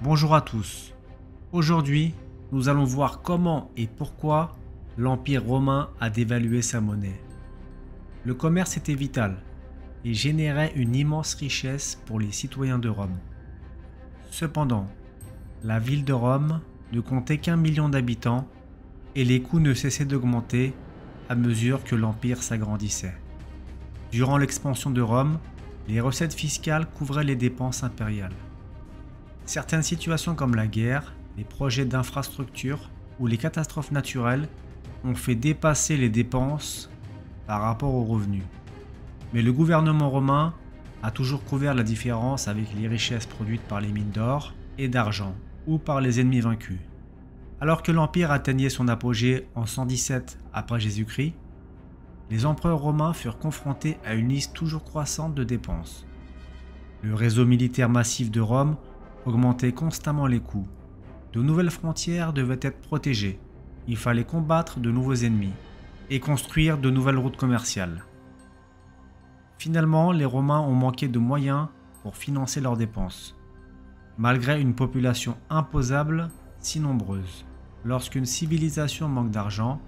Bonjour à tous. Aujourd'hui, nous allons voir comment et pourquoi l'Empire romain a dévalué sa monnaie. Le commerce était vital et générait une immense richesse pour les citoyens de Rome. Cependant, la ville de Rome ne comptait qu'1 million d'habitants et les coûts ne cessaient d'augmenter à mesure que l'Empire s'agrandissait. Durant l'expansion de Rome, les recettes fiscales couvraient les dépenses impériales. Certaines situations comme la guerre, les projets d'infrastructures ou les catastrophes naturelles ont fait dépasser les dépenses par rapport aux revenus. Mais le gouvernement romain a toujours couvert la différence avec les richesses produites par les mines d'or et d'argent ou par les ennemis vaincus. Alors que l'Empire atteignait son apogée en 117 après Jésus-Christ, les empereurs romains furent confrontés à une liste toujours croissante de dépenses. Le réseau militaire massif de Rome augmentait constamment les coûts. De nouvelles frontières devaient être protégées. Il fallait combattre de nouveaux ennemis et construire de nouvelles routes commerciales. Finalement, les Romains ont manqué de moyens pour financer leurs dépenses. Malgré une population imposable si nombreuse, lorsqu'une civilisation manque d'argent,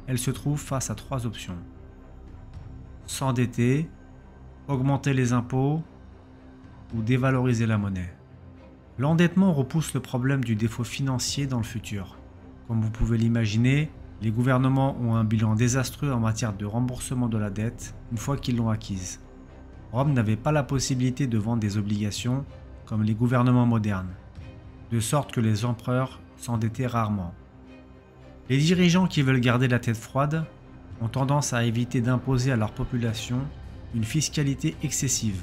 elle se trouve face à 3 options. S'endetter, augmenter les impôts ou dévaloriser la monnaie. L'endettement repousse le problème du défaut financier dans le futur. Comme vous pouvez l'imaginer, les gouvernements ont un bilan désastreux en matière de remboursement de la dette une fois qu'ils l'ont acquise. Rome n'avait pas la possibilité de vendre des obligations comme les gouvernements modernes, de sorte que les empereurs s'endettaient rarement. Les dirigeants qui veulent garder la tête froide ont tendance à éviter d'imposer à leur population une fiscalité excessive,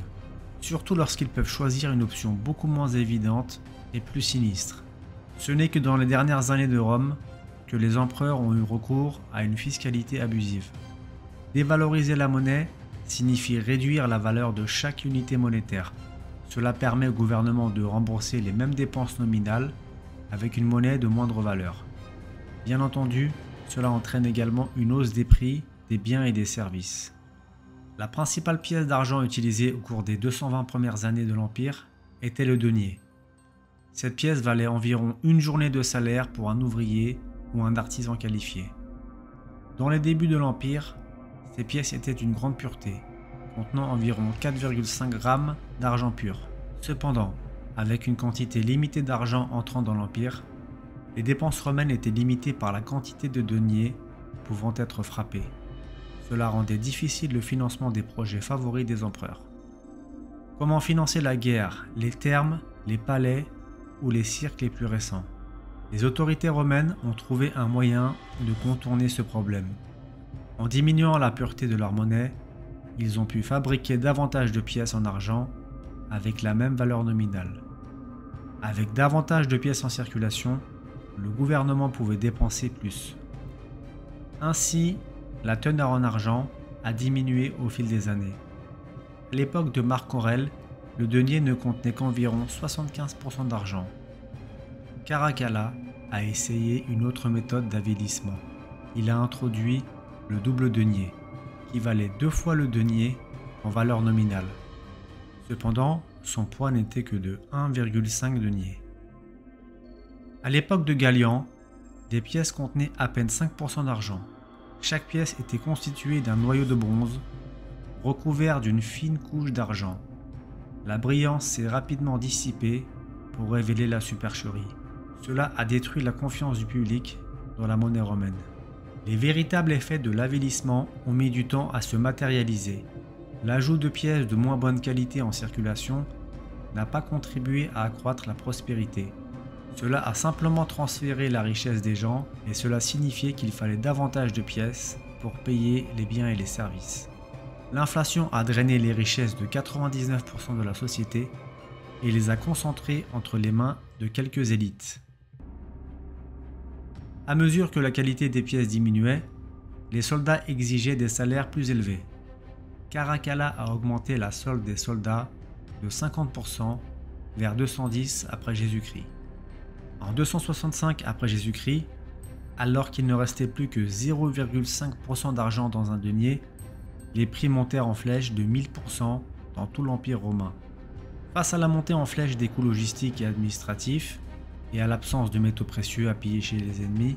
surtout lorsqu'ils peuvent choisir une option beaucoup moins évidente et plus sinistre. Ce n'est que dans les dernières années de Rome que les empereurs ont eu recours à une fiscalité abusive. Dévaloriser la monnaie signifie réduire la valeur de chaque unité monétaire. Cela permet au gouvernement de rembourser les mêmes dépenses nominales avec une monnaie de moindre valeur. Bien entendu, cela entraîne également une hausse des prix des biens et des services. La principale pièce d'argent utilisée au cours des 220 premières années de l'Empire était le denier. Cette pièce valait environ une journée de salaire pour un ouvrier ou un artisan qualifié. Dans les débuts de l'Empire, ces pièces étaient d'une grande pureté, contenant environ 4,5 grammes d'argent pur. Cependant, avec une quantité limitée d'argent entrant dans l'Empire, les dépenses romaines étaient limitées par la quantité de deniers pouvant être frappés. Cela rendait difficile le financement des projets favoris des empereurs. Comment financer la guerre, les thermes, les palais ou les cirques les plus récents? Les autorités romaines ont trouvé un moyen de contourner ce problème. En diminuant la pureté de leur monnaie, ils ont pu fabriquer davantage de pièces en argent avec la même valeur nominale. Avec davantage de pièces en circulation, le gouvernement pouvait dépenser plus. Ainsi, la teneur en argent a diminué au fil des années. À l'époque de Marc Aurèle, le denier ne contenait qu'environ 75% d'argent. Caracalla a essayé une autre méthode d'avilissement. Il a introduit le double denier, qui valait 2 fois le denier en valeur nominale. Cependant, son poids n'était que de 1,5 denier. À l'époque de Gallian, des pièces contenaient à peine 5% d'argent. Chaque pièce était constituée d'un noyau de bronze, recouvert d'une fine couche d'argent. La brillance s'est rapidement dissipée pour révéler la supercherie. Cela a détruit la confiance du public dans la monnaie romaine. Les véritables effets de l'avilissement ont mis du temps à se matérialiser. L'ajout de pièces de moins bonne qualité en circulation n'a pas contribué à accroître la prospérité. Cela a simplement transféré la richesse des gens et cela signifiait qu'il fallait davantage de pièces pour payer les biens et les services. L'inflation a drainé les richesses de 99% de la société et les a concentrées entre les mains de quelques élites. À mesure que la qualité des pièces diminuait, les soldats exigeaient des salaires plus élevés. Caracalla a augmenté la solde des soldats de 50% vers 210 après Jésus-Christ. En 265 après Jésus-Christ, alors qu'il ne restait plus que 0,5% d'argent dans un denier, les prix montèrent en flèche de 1000% dans tout l'Empire romain. Face à la montée en flèche des coûts logistiques et administratifs, et à l'absence de métaux précieux à piller chez les ennemis,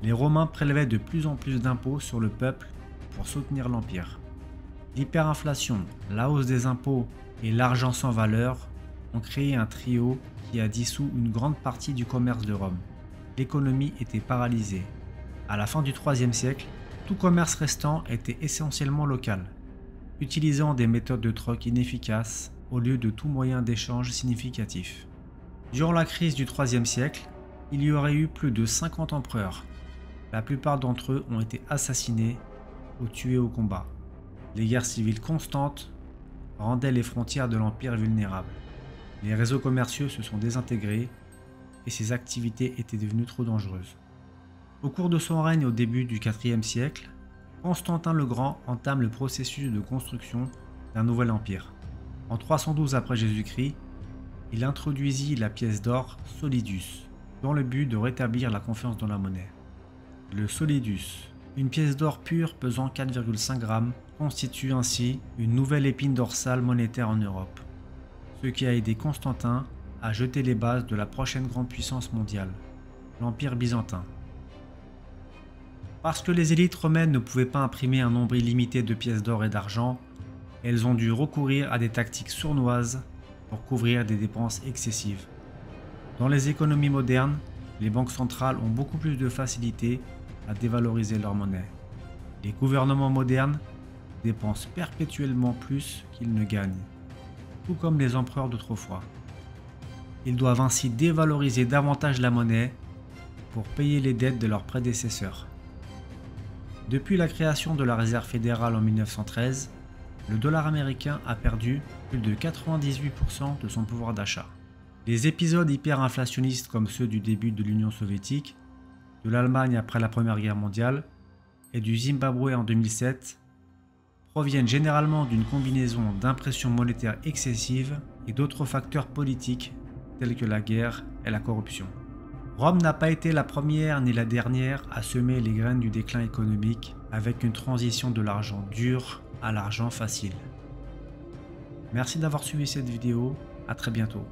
les Romains prélevaient de plus en plus d'impôts sur le peuple pour soutenir l'Empire. L'hyperinflation, la hausse des impôts et l'argent sans valeur ont créé un trio qui a dissous une grande partie du commerce de Rome. L'économie était paralysée. À la fin du IIIe siècle, tout commerce restant était essentiellement local, utilisant des méthodes de troc inefficaces au lieu de tout moyen d'échange significatif. Durant la crise du IIIe siècle, il y aurait eu plus de 50 empereurs. La plupart d'entre eux ont été assassinés ou tués au combat. Les guerres civiles constantes rendaient les frontières de l'Empire vulnérables. Les réseaux commerciaux se sont désintégrés et ses activités étaient devenues trop dangereuses. Au cours de son règne au début du IVe siècle, Constantin le Grand entame le processus de construction d'un nouvel empire. En 312 après Jésus-Christ, il introduisit la pièce d'or solidus, dans le but de rétablir la confiance dans la monnaie. Le solidus, une pièce d'or pure pesant 4,5 grammes, constitue ainsi une nouvelle épine dorsale monétaire en Europe, ce qui a aidé Constantin à jeter les bases de la prochaine grande puissance mondiale, l'Empire byzantin. Parce que les élites romaines ne pouvaient pas imprimer un nombre illimité de pièces d'or et d'argent, elles ont dû recourir à des tactiques sournoises pour couvrir des dépenses excessives. Dans les économies modernes, les banques centrales ont beaucoup plus de facilité à dévaloriser leur monnaie. Les gouvernements modernes dépensent perpétuellement plus qu'ils ne gagnent, tout comme les empereurs d'autrefois. Ils doivent ainsi dévaloriser davantage la monnaie pour payer les dettes de leurs prédécesseurs. Depuis la création de la réserve fédérale en 1913, le dollar américain a perdu plus de 98% de son pouvoir d'achat. Les épisodes hyperinflationnistes comme ceux du début de l'Union soviétique, de l'Allemagne après la Première Guerre mondiale et du Zimbabwe en 2007 proviennent généralement d'une combinaison d'impressions monétaires excessives et d'autres facteurs politiques tels que la guerre et la corruption. Rome n'a pas été la première ni la dernière à semer les graines du déclin économique avec une transition de l'argent dur à l'argent facile. Merci d'avoir suivi cette vidéo, à très bientôt.